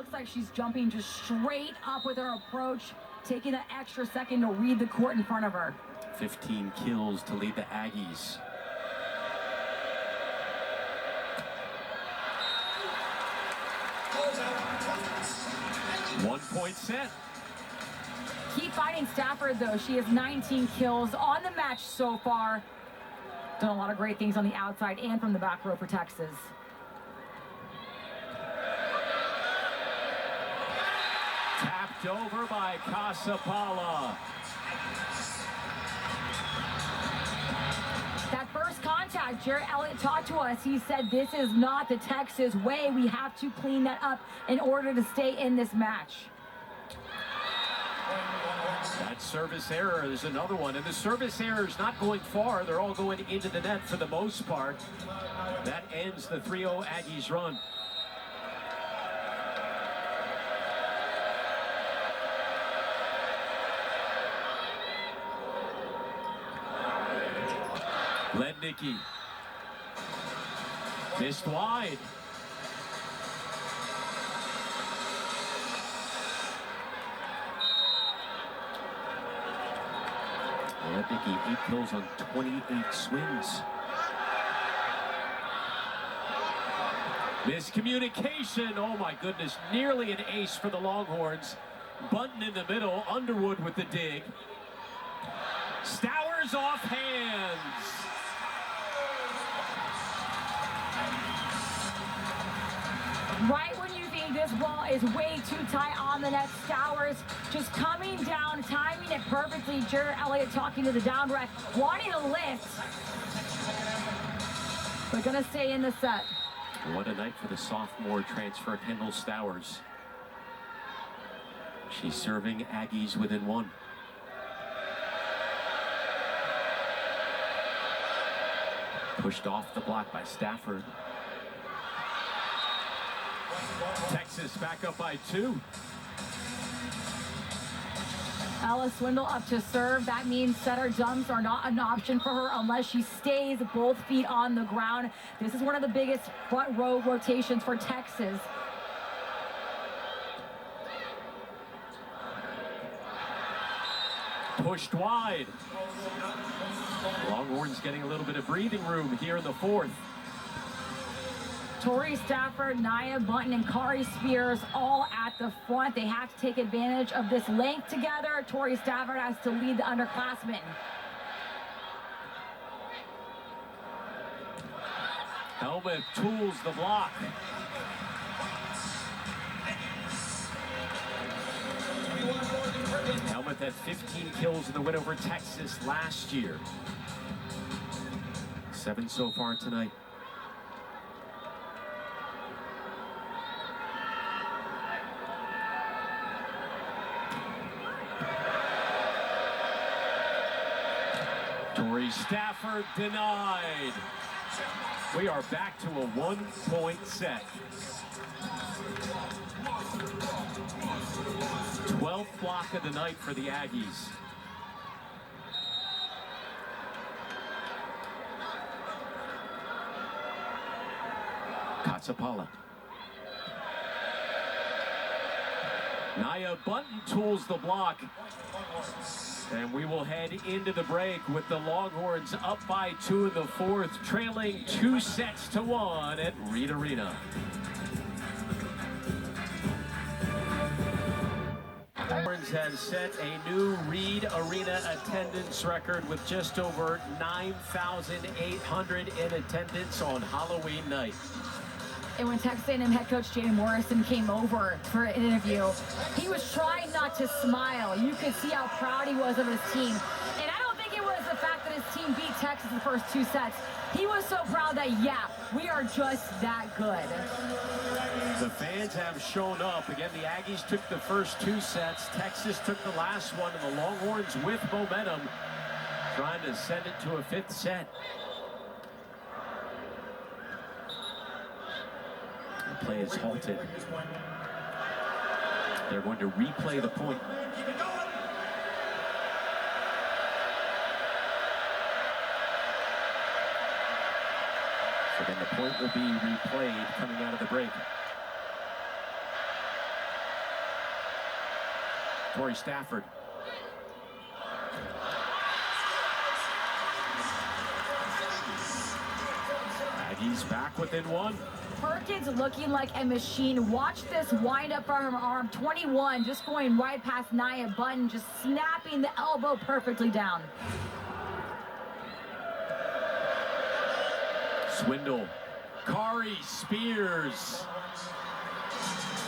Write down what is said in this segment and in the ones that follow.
looks like she's jumping just straight up with her approach, taking that extra second to read the court in front of her. 15 kills to lead the Aggies. One-point set. Keep fighting Stafford, though. She has 19 kills on the match so far. Done a lot of great things on the outside and from the back row for Texas. Tapped over by Casapala. That first contact, Jarrett Elliott talked to us. He said this is not the Texas way. We have to clean that up in order to stay in this match. That service error is another one, and the service error is not going far. They're all going into the net for the most part. That ends the 3-0 Aggies run. Lednicki. Missed wide. Lednicki, 8 kills on 28 swings. Miscommunication. Oh my goodness. Nearly an ace for the Longhorns. Bunton in the middle. Underwood with the dig. Stowers off hands. Right when you think this ball is way too tight on the net, Stowers just coming down, timing it perfectly. Jarrett Elliott talking to the down ref, wanting to lift. But gonna stay in the set. What a night for the sophomore transfer, Kendall Stowers. She's serving Aggies within one. Pushed off the block by Stafford. Texas back up by 2. Ella Swindle up to serve. That means setter dumps are not an option for her unless she stays both feet on the ground. This is one of the biggest front row rotations for Texas. Pushed wide. Longhorns getting a little bit of breathing room here in the 4th. Tori Stafford, Nia Bunton, and Kari Spears all at the front. They have to take advantage of this length together. Tori Stafford has to lead the underclassmen. Helmet tools the block. Helmet had 15 kills in the win over Texas last year. 7 so far tonight. Tori Stafford denied. We are back to a 1-point set. 12th block of the night for the Aggies. Katsapala. Nia Bunton tools the block. And we will head into the break with the Longhorns up by 2 in the 4th, trailing 2-1 at Reed Arena. Longhorns has set a new Reed Arena attendance record with just over 9,800 in attendance on Halloween night. And when Texas A&M head coach Jaden Morrison came over for an interview, he was trying not to smile. You could see how proud he was of his team. And I don't think it was the fact that his team beat Texas in the first 2 sets. He was so proud that, yeah, we are just that good. The fans have shown up. Again, the Aggies took the first 2 sets. Texas took the last one, and the Longhorns with momentum trying to send it to a 5th set. The play is halted. They're going to replay the point. So then the point will be replayed coming out of the break. Tori Stafford. Aggies back within one. Perkins looking like a machine. Watch this wind up from her arm. 21 just going right past Nia Button, just snapping the elbow perfectly down. Swindle. Kari Spears.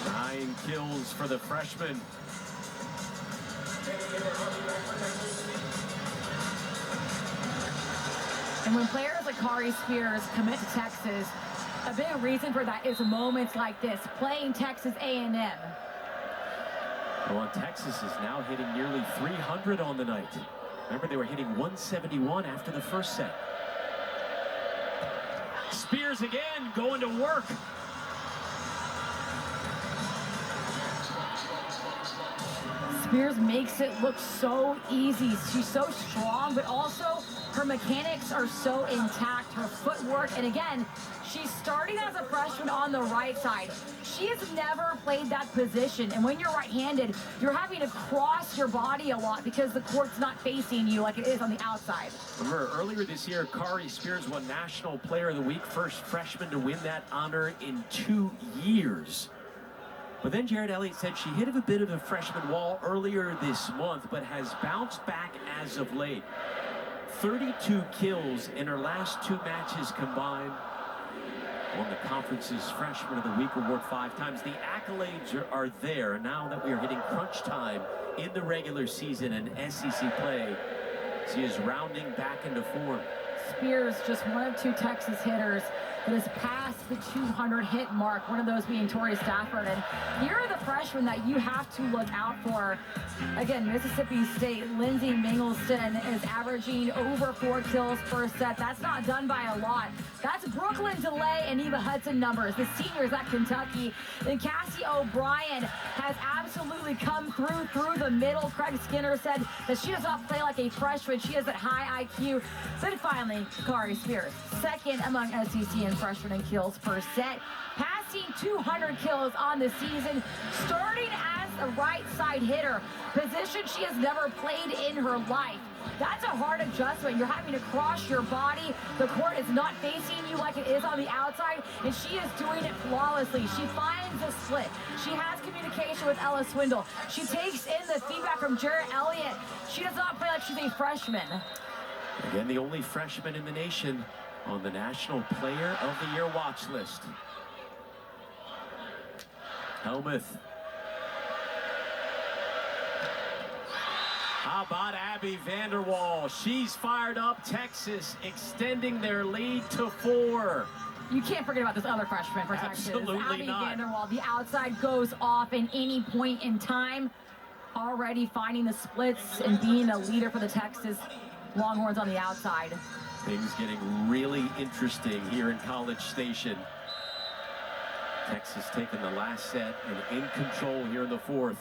9 kills for the freshman. And when players like Kari Spears commit to Texas, a big reason for that is moments like this, playing Texas A&M. Well, Texas is now hitting nearly 300 on the night. Remember, they were hitting 171 after the first set. Spears again, going to work. Spears makes it look so easy. She's so strong, but also her mechanics are so intact, her footwork, and again, she's starting as a freshman on the right side. She has never played that position, and when you're right-handed, you're having to cross your body a lot because the court's not facing you like it is on the outside. Remember, earlier this year, Kari Spears won National Player of the Week, first freshman to win that honor in 2 years. But then Jared Elliott said she hit a bit of a freshman wall earlier this month, but has bounced back as of late. 32 kills in her last 2 matches combined. Won the conference's Freshman of the Week award 5 times. The accolades are there now that we are hitting crunch time in the regular season and SEC play. She is rounding back into form. Spears, just one of 2 Texas hitters that has passed the 200 hit mark, one of those being Tori Stafford. And here are the freshmen that you have to look out for. Again, Mississippi State, Lindsey Mingleton is averaging over 4 kills per set. That's not done by a lot. That's Brooklyn DeLay and Eva Hudson numbers, the seniors at Kentucky. And Cassie O'Brien has absolutely come through the middle. Craig Skinner said that she does not play like a freshman. She has that high IQ. Then finally, Kari Spears, second among SEC and freshman in kills per set, passing 200 kills on the season, starting as a right side hitter, position she has never played in her life. That's a hard adjustment. You're having to cross your body. The court is not facing you like it is on the outside, and she is doing it flawlessly. She finds a split. She has communication with Ella Swindle. She takes in the feedback from Jared Elliott. She does not play like she's a freshman. Again, the only freshman in the nation on the National Player of the Year watch list. Helmuth. How about Abby Vanderwall? She's fired up. Texas extending their lead to 4. You can't forget about this other freshman for Texas. Absolutely Abby not. Vanderwall, the outside goes off in any point in time. Already finding the splits and being a leader for the Texas Longhorns on the outside. Things getting really interesting here in College Station. Texas taking the last set and in control here in the 4th.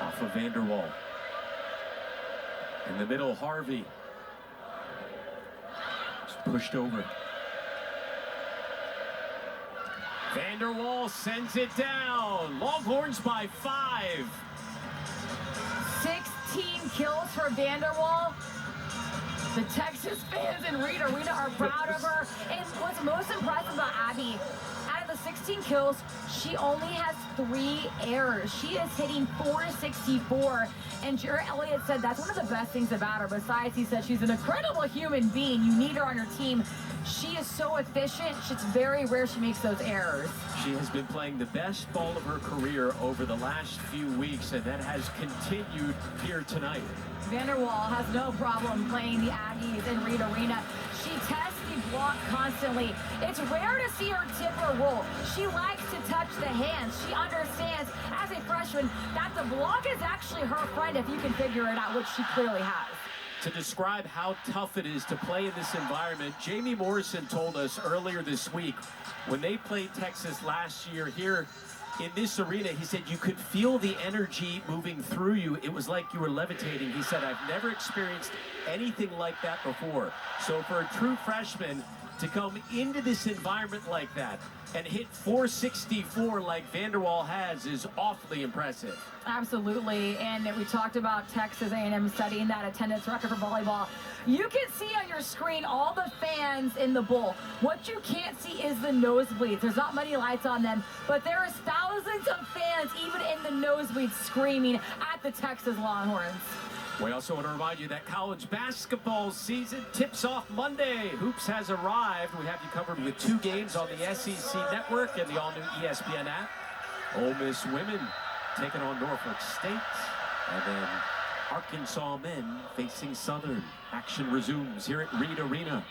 Off of Vanderwall. In the middle, Harvey. Just pushed over. Vanderwall sends it down. Longhorns by 5. 16 kills for Vanderwall. The Texas fans in Reed Arena are proud of her. And what's most impressive about Abby, out of the 16 kills, she only has 3 errors. She is hitting .464. And Jared Elliott said that's one of the best things about her. Besides, he said she's an incredible human being. You need her on your team. She is so efficient. It's very rare she makes those errors. She has been playing the best ball of her career over the last few weeks, and that has continued here tonight. Vanderwall has no problem playing the Aggies in Reed Arena. She tests the block constantly. It's rare to see her tip or roll. She likes to touch the hands. She understands, as a freshman, that the block is actually her friend if you can figure it out, which she clearly has. To describe how tough it is to play in this environment, Jamie Morrison told us earlier this week, when they played Texas last year here in this arena, he said you could feel the energy moving through you. It was like you were levitating. He said, I've never experienced anything like that before. So for a true freshman, to come into this environment like that and hit 464 like Vanderwall has is awfully impressive. Absolutely, and we talked about Texas A&M setting that attendance record for volleyball. You can see on your screen all the fans in the bowl. What you can't see is the nosebleeds. There's not many lights on them, but there is thousands of fans even in the nosebleeds screaming at the Texas Longhorns. We also want to remind you that college basketball season tips off Monday. Hoops has arrived. We have you covered with 2 games on the SEC Network and the all-new ESPN app. Ole Miss women taking on Norfolk State. And then Arkansas men facing Southern. Action resumes here at Reed Arena.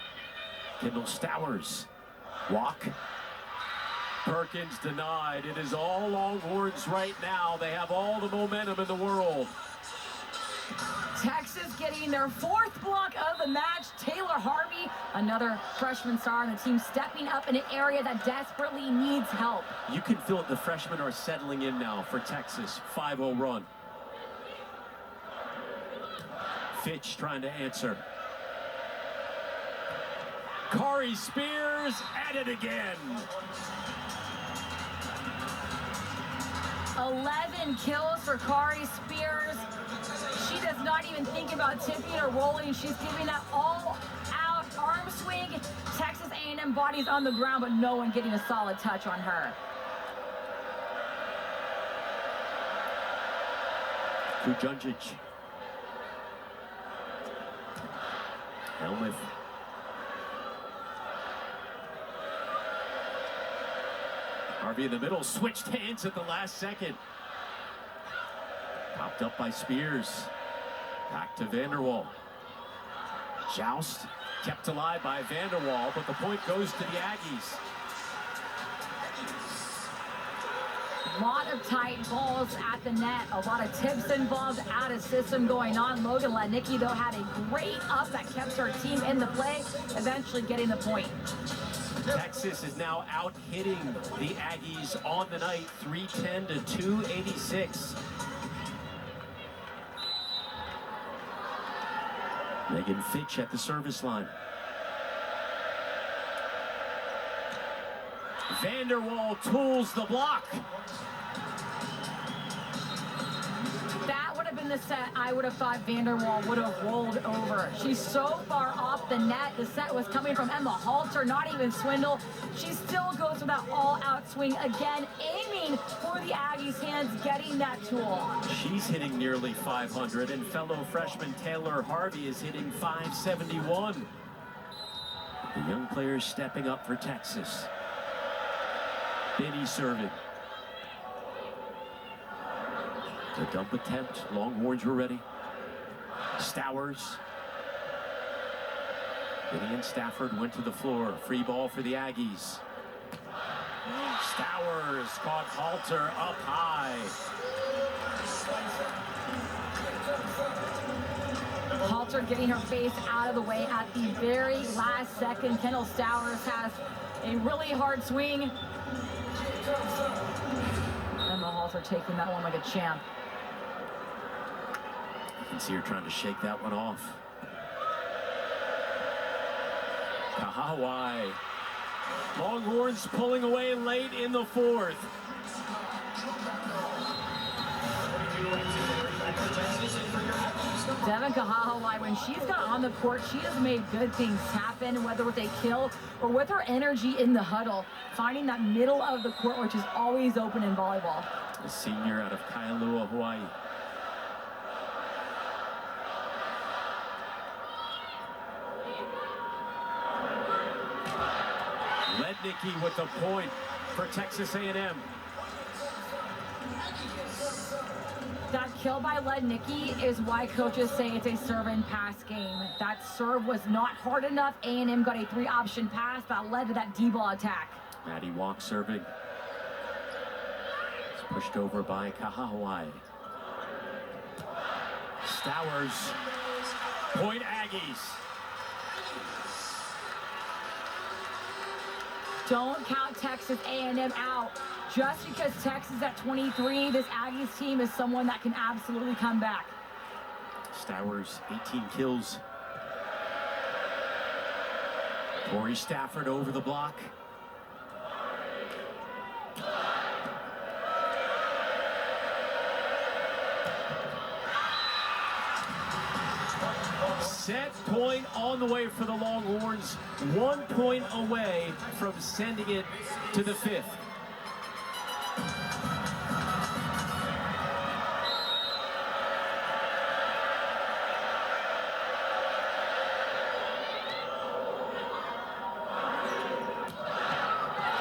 Kendall Stowers. Walk. Perkins denied. It is all Longhorns right now. They have all the momentum in the world. Texas getting their 4th block of the match. Taylor Harvey, another freshman star on the team, stepping up in an area that desperately needs help. You can feel it. The freshmen are settling in now for Texas. 5-0 run. Fitch trying to answer. Kari Spears at it again. 11 kills for Kari Spears. She does not even think about tipping or rolling. She's giving that all-out arm swing. Texas A&M bodies on the ground, but no one getting a solid touch on her. Kujundžić. Helmuth. Harvey in the middle, switched hands at the last second. Popped up by Spears. Back to Vanderwall. Joust kept alive by Vanderwall, but the point goes to the Aggies. A lot of tight balls at the net, a lot of tips involved, out of system going on. Logan Lednicki, though, had a great up that kept her team in the play, eventually getting the point. Texas is now out hitting the Aggies on the night, 310 to 286. Megan Fitch at the service line. Vanderwall tools the block. That would have been the set I would have thought Vanderwall would have rolled over. She's so far off the net. The set was coming from Emma Halter, not even Swindle. She still goes for that all-out swing again, aiming for the Aggies' hands, getting that tool. She's hitting nearly 500, and fellow freshman Taylor Harvey is hitting 571. The young players stepping up for Texas. Benny serving. The dump attempt. Longhorns were ready. Stowers. Benny and Stafford went to the floor. Free ball for the Aggies. Stowers caught Halter up high. Halter getting her face out of the way at the very last second. Kendall Stowers has a really hard swing. Emma Halter taking that one like a champ. You can see her trying to shake that one off. Kahawai. Longhorns pulling away late in the 4th. Devin Kahahawai, when she's got on the court, she has made good things happen, whether with a kill or with her energy in the huddle, finding that middle of the court, which is always open in volleyball. The senior out of Kailua, Hawaii. Lednicki with the point for Texas A&M. That kill by Lednicki is why coaches say it's a serve and pass game. That serve was not hard enough. A&M got a 3-option pass that led to that D-ball attack. Maddie Walk serving. It's pushed over by Kahahawai. Stowers. Point Aggies. Don't count Texas A&M out. Just because Texas at 23, this Aggies team is someone that can absolutely come back. Stowers, 18 kills. Corey Stafford over the block. Set point on the way for the Longhorns. 1 point away from sending it to the 5th.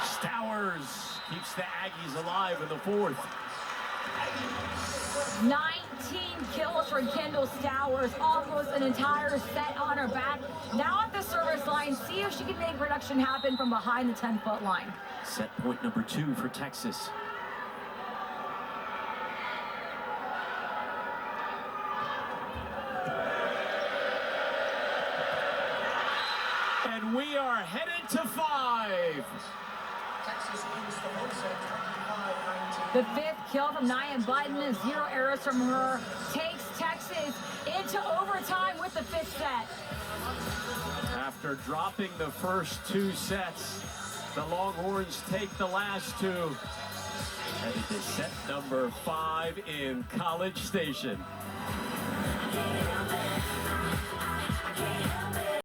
Stowers keeps the Aggies alive in the 4th. 19 kills for Kendall Stowers, almost an entire set on her back. Now at the service line, see if she can make production happen from behind the 10-foot line. Set point number 2 for Texas. And we are headed to 5. Texas wins the one set, 25-19. The 5th kill from Nia Button, 0 errors from her, takes Texas into overtime with the 5th set. After dropping the first 2 sets, the Longhorns take the last 2. Headed to set number 5 in College Station. I can't help it.